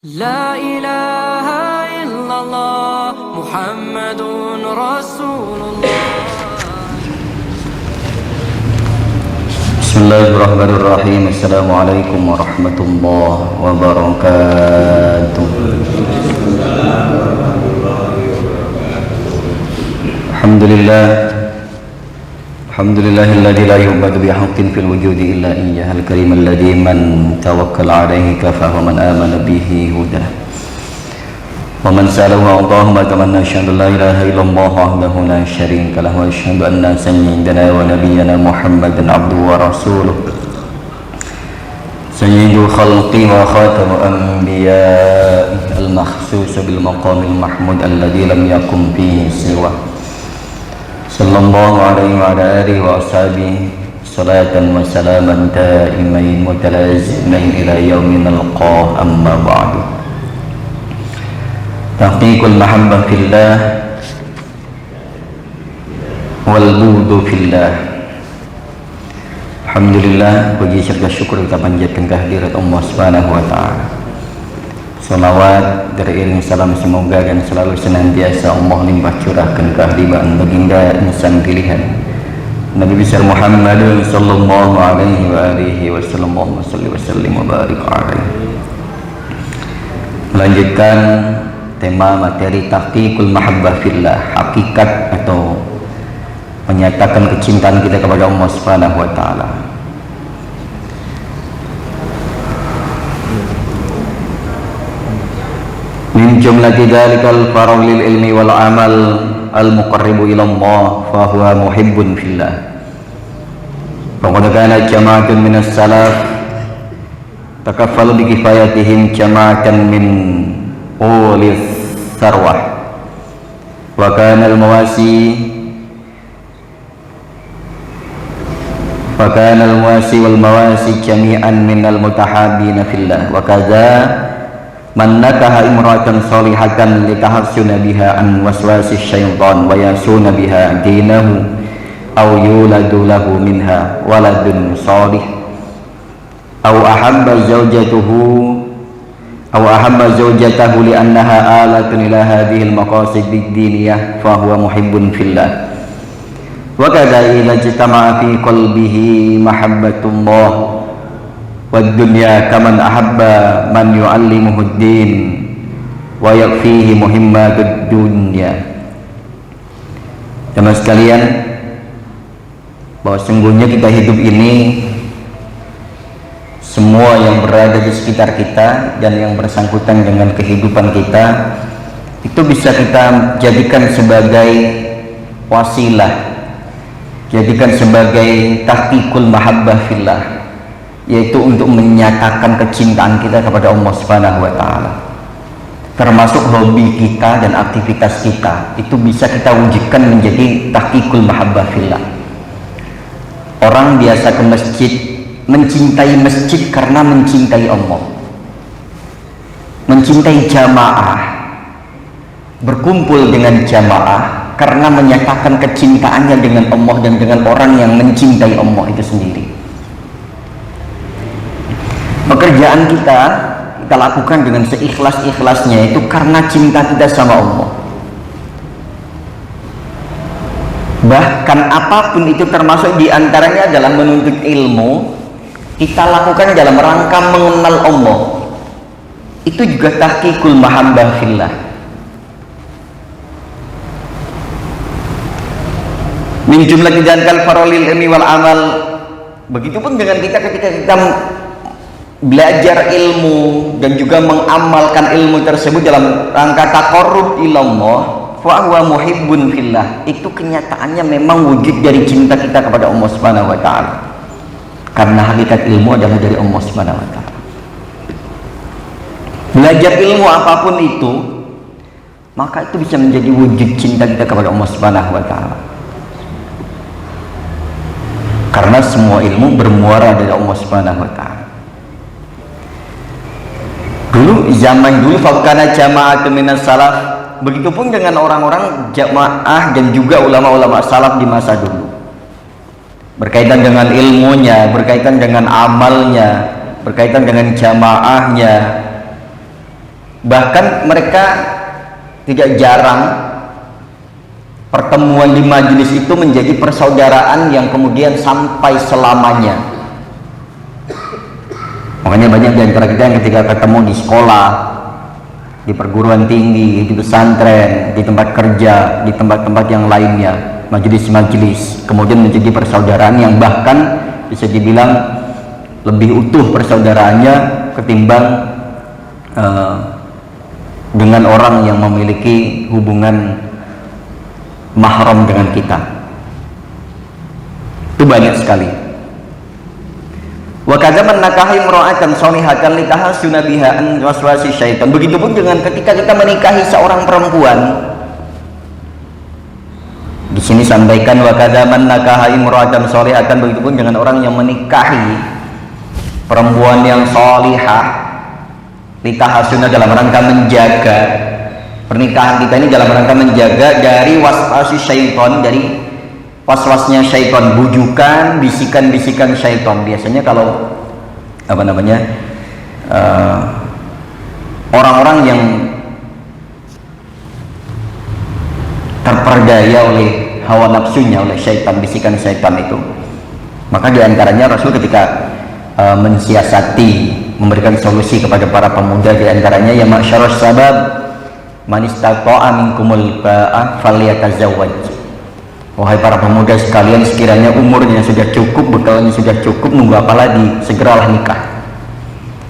لا إله إلا الله محمد رسول الله. بسم الله الرحمن الرحيم. السلام عليكم ورحمة الله وبركاته. الحمد لله الذي لا يعبد بحق في الوجود إلا إياه، الكريم الذي من توكل عليه كفاه ومن آمن به هداه ومن سأله أعطاه ما تمنى. أشهد أن لا إله إلا الله وحده لا شريك له وأشهد أن سيدنا ونبينا محمدا عبده ورسوله سيد الخلق وخاتم أنبيائه المخصوص بالمقام المحمود الذي لم يقم فيه سواه صلى الله عليه وعلى آله وأصحابه صلاة وسلاما دائمين متلازمين إلى يوم نلقاه. أما بعد، تحقيق المحبة في الله والبغض في الله. Alhamdulillah, puji serta syukur kita panjatkan kehadirat Allah Subhanahu wa taala. Salawat beriring salam semoga dan selalu senantiasa Allah limpah curahkan keahlian baginda insan pilihan Nabi besar Muhammad sallallahu alaihi wa alihi wasallam. Allahumma shalli wa sallim wa barik alaihi. Melanjutkan tema materi tahqiqul mahabbah fillah, hakikat atau menyatakan kecintaan kita kepada Allah Subhanahu wa taala. Min jumlati dzalikal farau lil ilmi wal amal al muqarribu ila Allah fa huwa muhibbun fillah. Faqad kana jama'atun minas salaf takaffalu bi kifayatihim jama'atan min ulis sarwah wa kana al mawasi wal mawasi jami'an minal mutahabbina fillah wa kadza man nakaha imra'atan salihatan litahassuna biha an waswasi syaitan wa yasuna biha dinahu aw yuladu lahu minha waladun salih aw ahabba zawjatahu li annaha alatun ila hadhihi al-maqasid bid-diniyah fa huwa muhibbun fillah. Wa kadza idza ijtama'a fi qalbihi mahabbatullah wad dunya kaman ahabba man yu'allimuhu ad-din wa yakfihi muhimmatud dunya. Teman sekalian, bahwa sungguhnya kita hidup ini, semua yang berada di sekitar kita dan yang bersangkutan dengan kehidupan kita itu bisa kita jadikan sebagai wasilah, jadikan sebagai tahqiqul mahabbah fillah, yaitu untuk menyatakan kecintaan kita kepada Allah Subhanahu wa taala. Termasuk hobi kita dan aktivitas kita itu bisa kita wujudkan menjadi tahqiqul mahabbah fillah. Orang biasa ke masjid, mencintai masjid karena mencintai Allah, mencintai jamaah, berkumpul dengan jamaah karena menyatakan kecintaannya dengan Allah dan dengan orang yang mencintai Allah itu sendiri. Pekerjaan kita lakukan dengan seikhlas-ikhlasnya itu karena cinta kita sama Allah. Bahkan apapun itu, termasuk diantaranya dalam menuntut ilmu, kita lakukan dalam rangka mengenal Allah. Itu juga tahqiqul mahabbah fillah. Min jumlati dzalkal farolil ilmi wal amal. Begitupun dengan kita ketika kita belajar ilmu dan juga mengamalkan ilmu tersebut dalam rangka taqarrub ilallah, fa huwa muhibbun fillah. Itu kenyataannya memang wujud dari cinta kita kepada Allah Subhanahu wa taala. Karena hakikat ilmu adalah dari Allah Subhanahu wa taala. Belajar ilmu apapun itu, maka itu bisa menjadi wujud cinta kita kepada Allah Subhanahu wa taala. Karena semua ilmu bermuara dari Allah Subhanahu wa taala. Dulu, zaman dulu, fakana jama'atun minas salaf, begitupun dengan orang-orang jamaah dan juga ulama-ulama salaf di masa dulu, berkaitan dengan ilmunya, berkaitan dengan amalnya, berkaitan dengan jamaahnya, Bahkan mereka tidak jarang pertemuan di majelis itu menjadi persaudaraan yang kemudian sampai selamanya. Makanya banyak di antara kita yang ketika ketemu di sekolah, di perguruan tinggi, di pesantren, di tempat kerja, di tempat-tempat yang lainnya, majelis-majelis, kemudian menjadi persaudaraan yang bahkan bisa dibilang lebih utuh persaudaraannya ketimbang dengan orang yang memiliki hubungan mahram dengan kita. Itu banyak sekali. Wa kadzaman nakahi imra'atan shalihatan litahasuna biha an waswasi syaitan. Begitupun dengan ketika kita menikahi seorang perempuan. Di sini sampaikan wa kadzaman nakahi imra'atan shalihatan, begitupun dengan orang yang menikahi perempuan yang shalihah, litahasuna dalam rangka menjaga pernikahan kita ini, dalam rangka menjaga dari waswasi syaitan, dari waswasnya syaitan, bujukan, bisikan-bisikan syaitan. Biasanya kalau orang-orang yang terperdaya oleh hawa nafsunya, oleh syaitan, bisikan syaitan itu, maka diantaranya Rasul ketika mensiasati, memberikan solusi kepada para pemuda, diantaranya ya masyarus sabab man istata'a minkumul ba'a falyatazawwaj. Wahai para pemuda sekalian, sekiranya umurnya sudah cukup, bekalnya sudah cukup, nunggu apa lagi? Segeralah nikah.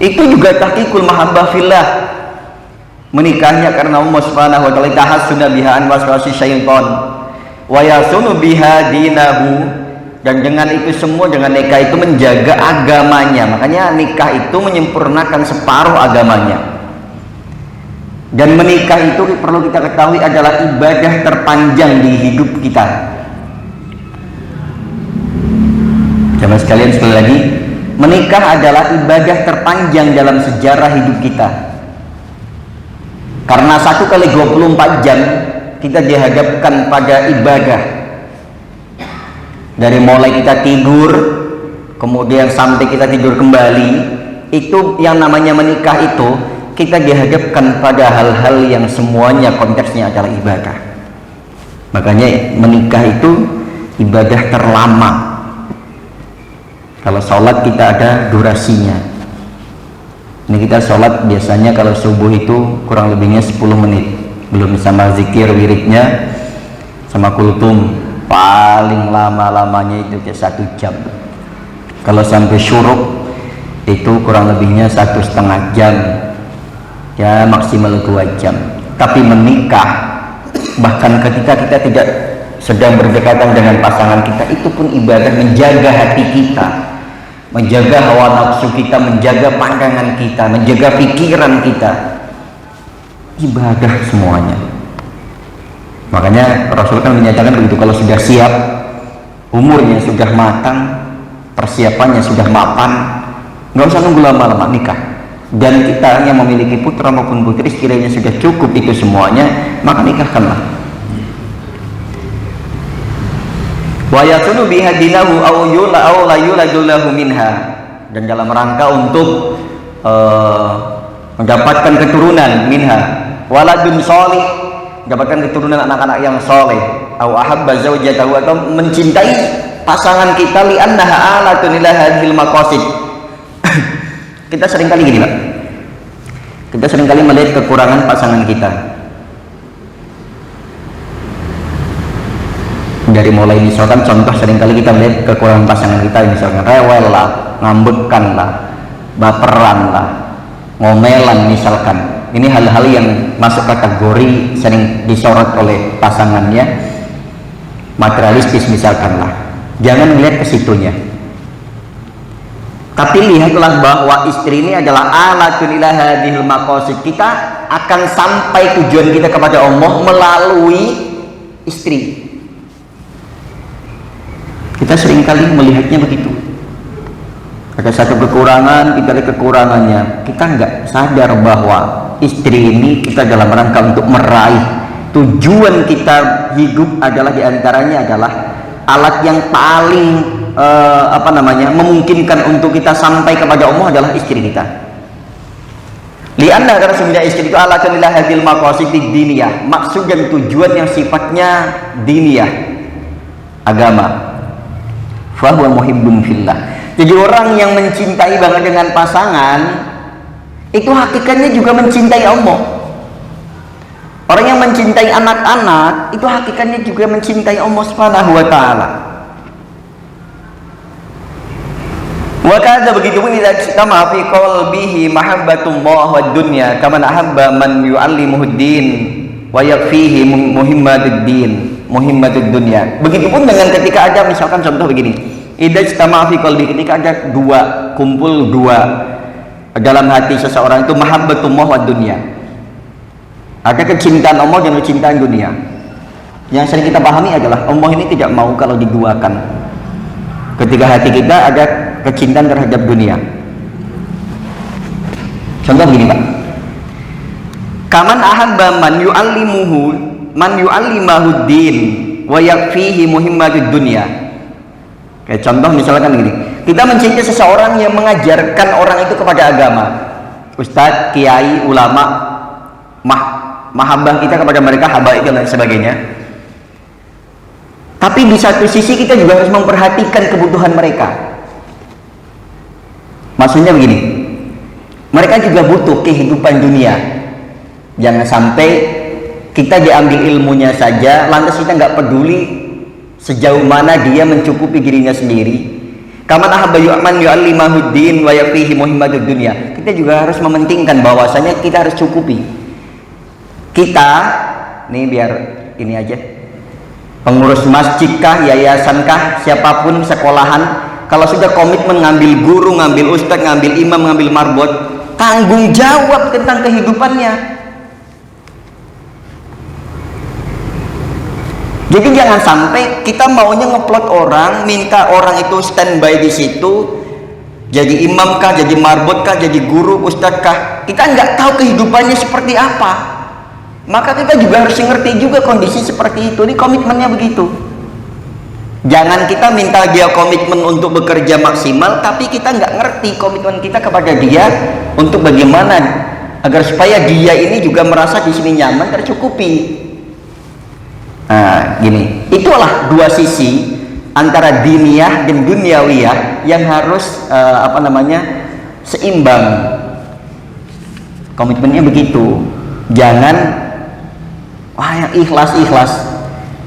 Itu juga tahqiqul mahabbah fillah. Menikahnya karena Allah Subhanahu wa taala, tahassuna biha an waswasi syaitan wa yasunu biha dinahu, dan dengan itu semua, dengan nikah itu menjaga agamanya. Makanya nikah itu menyempurnakan separuh agamanya. Dan menikah itu perlu kita ketahui adalah ibadah terpanjang di hidup kita. Jamaah sekalian, sekali lagi, menikah adalah ibadah terpanjang dalam sejarah hidup kita. Karena 1 kali 24 jam kita dihadapkan pada ibadah. Dari mulai kita tidur, kemudian sampai kita tidur kembali, itu yang namanya menikah itu, kita dihadapkan pada hal-hal yang semuanya konteksnya adalah ibadah. Makanya menikah itu ibadah terlama. Kalau sholat kita ada durasinya. Ini kita sholat biasanya kalau subuh itu kurang lebihnya 10 menit, belum sama zikir wiridnya, sama kultum paling lama-lamanya itu 1 jam. Kalau sampai syuruk itu kurang lebihnya 1,5 jam, ya maksimal 2 jam. Tapi menikah, bahkan ketika kita tidak sedang berdekatan dengan pasangan kita, itu pun ibadah, menjaga hati kita, menjaga hawa nafsu kita, menjaga pandangan kita, menjaga pikiran kita, ibadah semuanya. Makanya Rasul kan menyatakan begitu, kalau sudah siap, umurnya sudah matang, persiapannya sudah mapan, nggak usah nunggu lama-lama, nikah. Dan kita yang memiliki putra maupun putri, sekiranya sudah cukup itu semuanya, maka nikahkanlah. Wa yasunu biha dinahu aw la yuladullahu minha, dan dalam rangka untuk mendapatkan keturunan, minha waladun sholih, mendapatkan keturunan anak-anak yang soleh, aw ahabba zawjatahu, atau mencintai pasangan kita, li annaha alatun ila hadhil maqasid. Kita seringkali gini Pak, kita seringkali melihat kekurangan pasangan kita. Dari mulai misalkan contoh, seringkali kita melihat kekurangan pasangan kita, misalkan rewel lah, ngambekkan lah, baperan lah, ngomelan misalkan. Ini hal-hal yang masuk kategori sering disorot oleh pasangannya, materialistis misalkan lah. Jangan melihat ke situnya, tapi lihatlah bahwa istri ini adalah alatun ila hadhil maqasid. Kita akan sampai tujuan kita kepada Allah melalui istri. Kita seringkali melihatnya begitu. Ada satu kekurangan, kita lihat kekurangannya. Kita nggak sadar bahwa istri ini kita dalam rangka untuk meraih tujuan kita hidup adalah, diantaranya adalah alat yang paling memungkinkan untuk kita sampai kepada Allah adalah istri kita. Lianna karena sebenarnya istri itu ala kalilah hadil maqasidid diniyah, maksud dan tujuan yang sifatnya diniyah, agama. Fahuwa muhibbun fillah. Jadi orang yang mencintai banget dengan pasangan itu hakikatnya juga mencintai Allah. Orang yang mencintai anak-anak itu hakikatnya juga mencintai Allah Subhanahu wa taala. Wa kadza begitu pun idza istama fi qalbihi mahabbatullah wad dunya kama ahabba man yu'allimuhu din wa yakfihi muhimmadud din muhimmadud dunya. Begitupun dengan ketika ada misalkan contoh begini, idza istama fi qalbi, ketika ada kumpul dua dalam hati seseorang itu mahabbatullah wad dunya, ada kecintaan Allah dan kecintaan dunia. Yang sering kita pahami adalah Allah ini tidak mau kalau diduakan. Ketika hati kita ada kecintaan terhadap dunia. Contoh begini Pak, kaman ahabba man yu'allimahu din wa yakfihi muhimmadud dunya. Kayak contoh misalkan begini, kita mencintai seseorang yang mengajarkan orang itu kepada agama, ustadz, kiai, ulama, mahabbah kita kepada mereka, habaib dan lain sebagainya. Tapi di satu sisi kita juga harus memperhatikan kebutuhan mereka. Maksudnya begini, mereka juga butuh kehidupan dunia. Jangan sampai kita diambil ilmunya saja, lantas kita nggak peduli sejauh mana dia mencukupi dirinya sendiri. Kaman ahabba man yu'allimahu din wa yakfihi muhimmadud dunya. Kita juga harus mementingkan bahwasanya kita harus cukupi. Kita, nih biar ini aja, pengurus masjidkah, yayasankah, siapapun, sekolahan, kalau sudah komitmen ngambil guru, ngambil ustadz, ngambil imam, ngambil marbot, tanggung jawab tentang kehidupannya. Jadi jangan sampai kita maunya ngeplot orang, minta orang itu standby di situ, jadi imam kah, jadi marbot kah, jadi guru, ustadz kah, kita nggak tahu kehidupannya seperti apa. Maka kita juga harus ngerti juga kondisi seperti itu. Ini komitmennya begitu. Jangan kita minta dia komitmen untuk bekerja maksimal, tapi kita nggak ngerti komitmen kita kepada dia untuk bagaimana agar supaya dia ini juga merasa di sini nyaman, tercukupi. Nah, gini, itulah dua sisi antara diniyah dan duniawiyah yang harus seimbang. Komitmennya begitu. Jangan yang ikhlas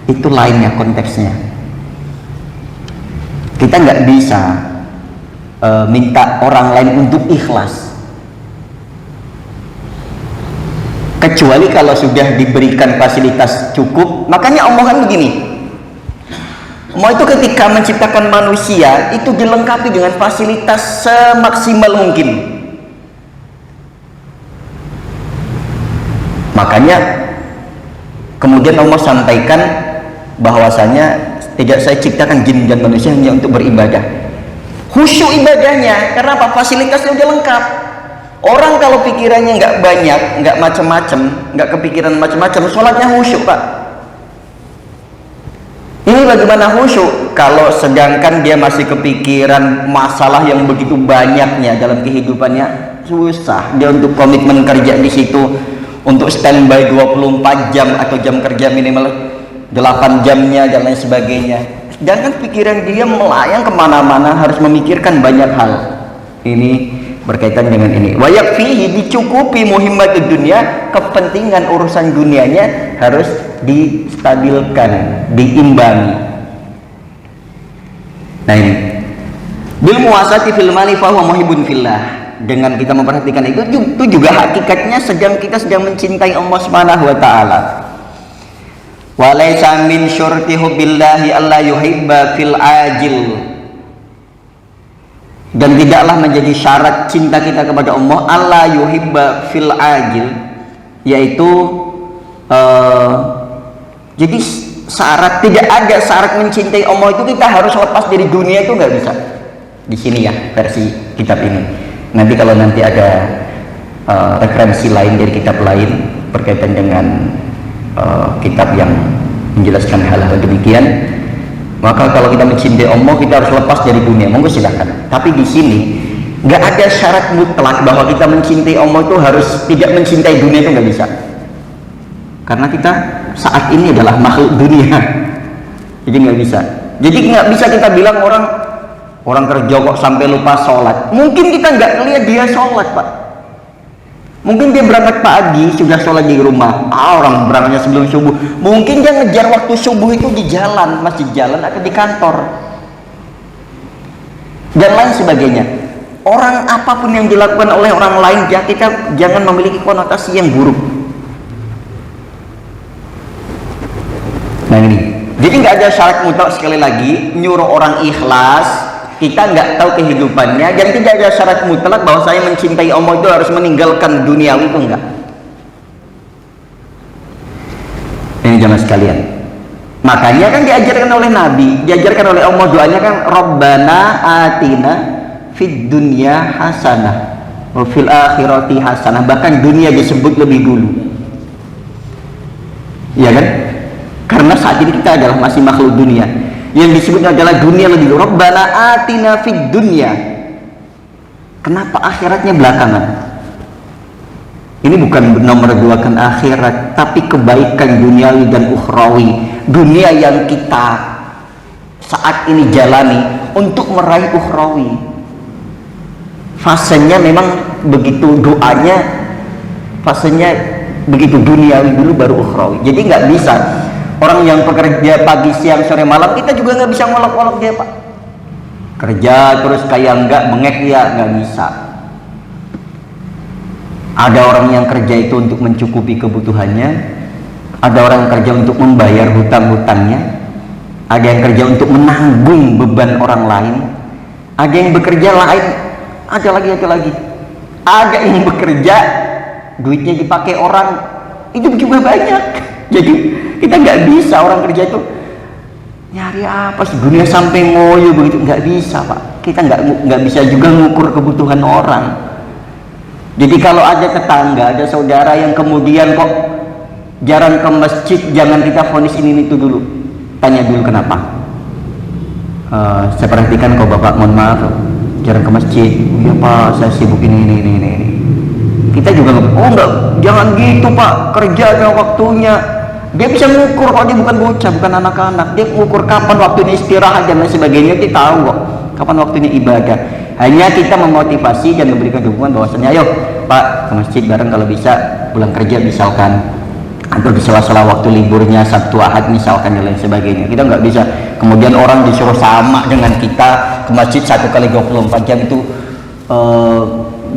itu lainnya konteksnya. Kita nggak bisa minta orang lain untuk ikhlas, kecuali kalau sudah diberikan fasilitas cukup. Makanya omongan begini, Allah itu ketika menciptakan manusia itu dilengkapi dengan fasilitas semaksimal mungkin. Makanya kemudian Allah sampaikan bahwasanya tidak saya ciptakan jin dan manusia hanya untuk beribadah. Khusyuk ibadahnya, karena apa? Fasilitasnya udah lengkap. Orang kalau pikirannya nggak banyak, nggak macam-macam, nggak kepikiran macam-macam, sholatnya khusyuk Pak. Ini bagaimana khusyuk? Kalau sedangkan dia masih kepikiran masalah yang begitu banyaknya dalam kehidupannya, susah dia untuk komitmen kerja di situ, untuk standby 24 jam atau jam kerja minimal 8 jamnya dan lain sebagainya. Sedangkan pikiran dia melayang kemana-mana, harus memikirkan banyak hal. Ini berkaitan dengan ini. Wa yakfihi, dicukupi muhimmatud dunya, kepentingan urusan dunianya harus distabilkan, diimbangi. Nah ini bil muasati fil mali fa huwa muhibbun fillah. Dengan kita memperhatikan itu juga hakikatnya kita sedang mencintai Allah Subhanahu wa taala. Walaysa min syurti hubbillahi alla yuhibba fil ajil, dan tidaklah menjadi syarat cinta kita kepada Allah alla yuhibba fil ajil, yaitu jadi syarat, tidak ada syarat mencintai Allah itu kita harus lepas dari dunia, itu nggak bisa. Di sini ya versi kitab ini. Nanti kalau nanti ada referensi lain dari kitab lain berkaitan dengan kitab yang menjelaskan hal-hal demikian, maka kalau kita mencintai Allah kita harus lepas dari dunia, monggo silakan. Tapi di sini Nggak ada syarat mutlak bahwa kita mencintai Allah itu harus tidak mencintai dunia, itu nggak bisa. Karena kita saat ini adalah makhluk dunia, jadi nggak bisa. Jadi nggak bisa kita bilang orang kerja kok sampai lupa sholat. Mungkin kita nggak lihat dia sholat, Pak. Mungkin dia berangkat pagi sudah sholat di rumah. Orang berangkatnya sebelum subuh. Mungkin dia ngejar waktu subuh itu di jalan, masjid jalan atau di kantor dan lain sebagainya. Orang apapun yang dilakukan oleh orang lain, ya kita jangan memiliki konotasi yang buruk. Nah ini, jadi nggak ada syarat mutlak, sekali lagi nyuruh orang ikhlas, kita nggak tahu kehidupannya, dan tidak ada syarat mutlak bahwa saya mencintai Allah itu harus meninggalkan duniawi, itu enggak. Ini jamaah sekalian, makanya kan diajarkan oleh Nabi, diajarkan oleh Allah, doanya kan Rabbana atina fid dunya hasanah wa fil akhirati hasanah, bahkan dunia disebut lebih dulu, ya kan? Karena saat ini kita adalah masih makhluk dunia, yang disebut adalah dunia lebih dulu. Rabbana atina fid dunya, kenapa akhiratnya belakangan? Ini bukan nomor duakan akhirat, tapi kebaikan duniawi dan ukhrawi. Dunia yang kita saat ini jalani untuk meraih ukhrawi. Fasenya memang begitu, doanya fasenya begitu duniawi dulu baru ukhrawi. Jadi nggak bisa orang yang bekerja pagi siang sore malam, kita juga nggak bisa ngolok-ngolok dia, Pak. Kerja terus kayak nggak bengek, ya nggak bisa. Ada orang yang kerja itu untuk mencukupi kebutuhannya, ada orang yang kerja untuk membayar hutang-hutangnya, ada yang kerja untuk menanggung beban orang lain, ada yang bekerja lain, ada lagi ada yang bekerja duitnya dipakai orang, itu juga banyak. Jadi kita nggak bisa, orang kerja itu nyari apa sih dunia sampai ngoyo begitu, nggak bisa, Pak. Kita nggak bisa juga ngukur kebutuhan orang. Jadi kalau ada tetangga, ada saudara yang kemudian kok jarang ke masjid, jangan kita vonis ini itu dulu, tanya dulu kenapa. Saya perhatikan kok Bapak, mohon maaf jarang ke masjid. Iya Pak, saya sibuk ini. Kita juga enggak, jangan gitu Pak, kerja ada waktunya. Dia bisa mengukur, kalau dia bukan bocah, bukan anak-anak, dia mengukur kapan waktunya istirahat dan lain sebagainya. Dia tahu kok kapan waktunya ibadah. Hanya kita memotivasi dan memberikan dukungan bahwasanya, ayo Pak ke masjid bareng kalau bisa, pulang kerja misalkan, atau di sela-sela waktu liburnya Sabtu Ahad misalkan dan lain sebagainya. Kita nggak bisa kemudian orang disuruh sama dengan kita ke masjid 1 kali 24 jam itu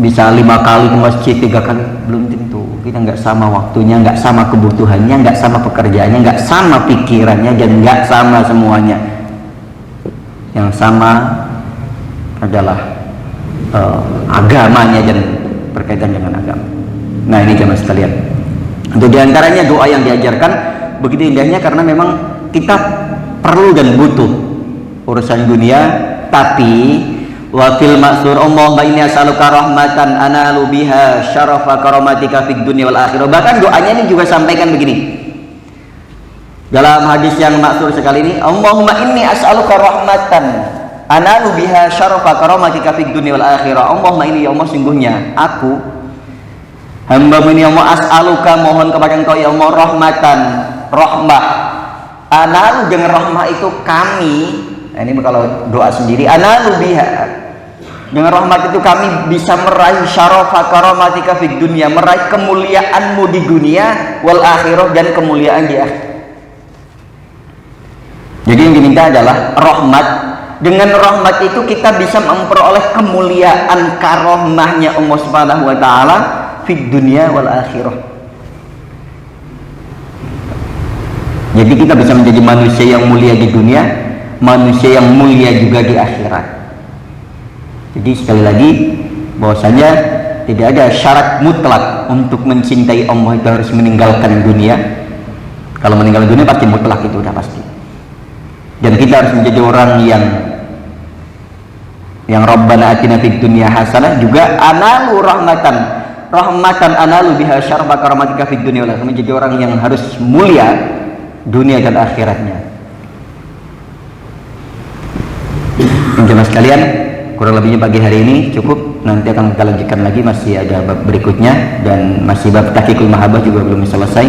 bisa 5 kali ke masjid, 3 kali, belum tentu. Kita nggak sama waktunya, nggak sama kebutuhannya, nggak sama pekerjaannya, nggak sama pikirannya, dan nggak sama semuanya. Yang sama adalah agamanya dan berkaitan dengan agama. Nah ini jemaah sekalian, untuk diantaranya doa yang diajarkan begitu indahnya, karena memang kita perlu dan butuh urusan dunia, tapi wa fil ma'sur Allahumma inni as'aluka rahmatan analu biha syarafa karamatika fid dunya wal akhirah. Bahkan doanya ini juga sampaikan begini dalam hadis yang maksur sekali ini, Allahumma inni as'aluka rahmatan analu biha syarafa karamatika fid dunya wal akhirah. Allahumma inni, ya Allah, sungguhnya aku hamba-Mu ini, ya Allah, as'aluka, mohon kepada Engkau ya Allah, rahmatan, rahmah. Analu dengan rahmah itu kami, nah ini kalau doa sendiri, analu biha, dengan rahmat itu kami bisa meraih syarafa karamatika fid dunya, meraih kemuliaan-Mu di dunia, wal akhirah, dan kemuliaan di akhir. Jadi yang diminta adalah rahmat. Dengan rahmat itu kita bisa memperoleh kemuliaan karomahnya Allah Subhanahu wa taala fid dunya wal akhirah. Jadi kita bisa menjadi manusia yang mulia di dunia, manusia yang mulia juga di akhirat. Jadi sekali lagi bahwasanya tidak ada syarat mutlak untuk mencintai Allah itu harus meninggalkan dunia. Kalau meninggalkan dunia pasti mutlak, itu udah pasti. Dan kita harus menjadi orang yang Rabbana atina fid dunya hasanah, juga analu rahmatan analu biha syarfa karamatika fid dunya wal akhirah, menjadi orang yang harus mulia dunia dan akhiratnya. Jemaah sekalian, kurang lebihnya pagi hari ini cukup. nanti akan kita lanjutkan lagi, masih ada bab berikutnya dan masih bab tahqiqul mahabbah juga belum selesai.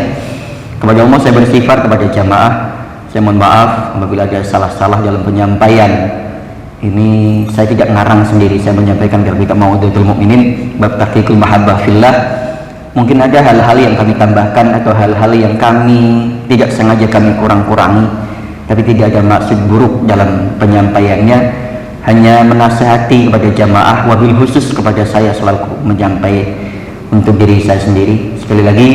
Kepada Allah saya bersifat, kepada jamaah saya mohon maaf apabila ada salah-salah dalam penyampaian. Ini saya tidak ngarang sendiri, saya menyampaikan karena kita mau Mau'izatul Mukminin bab tahqiqul mahabbah fillah. Mungkin ada hal-hal yang kami tambahkan atau hal-hal yang kami tidak sengaja kami kurang-kurangi, tapi tidak ada maksud buruk dalam penyampaiannya. Hanya menasihati kepada jamaah, wabil khusus kepada saya selalu menyampaikan untuk diri saya sendiri. Sekali lagi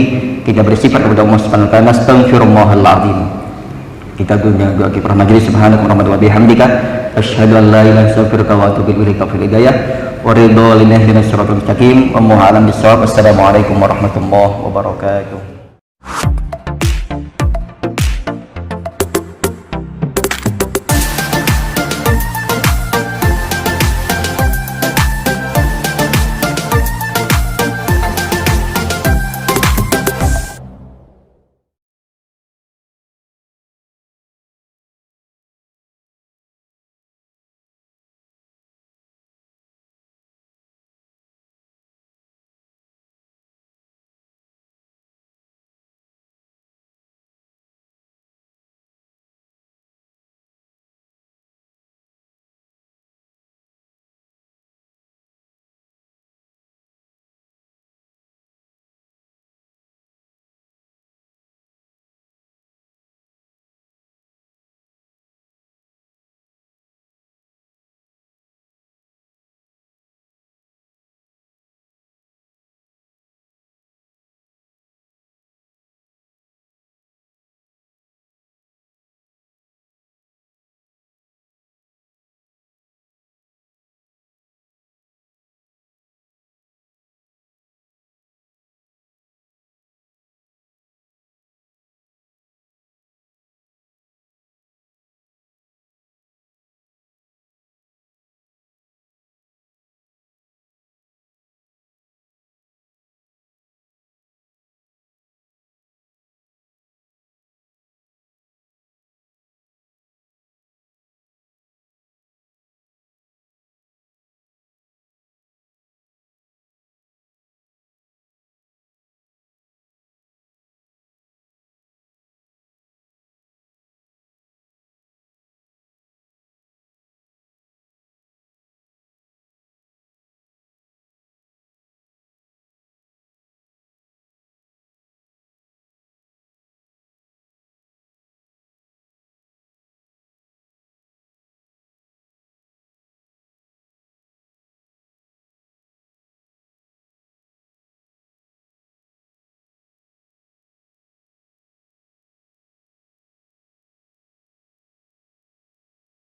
kita bersifat kepada Allah Subhanahu wa taala, astaghfirullahal azim. Kita doa kepada majelis subhanahu wa ta'ala bihamdika asyhadu an la ilaha illa anta astaghfiruka wa atubu ilaika fil hidayah wa ridha lillahi minasy syaitonir rajim wa mu'alam bisawab. Assalamualaikum warahmatullahi wabarakatuh.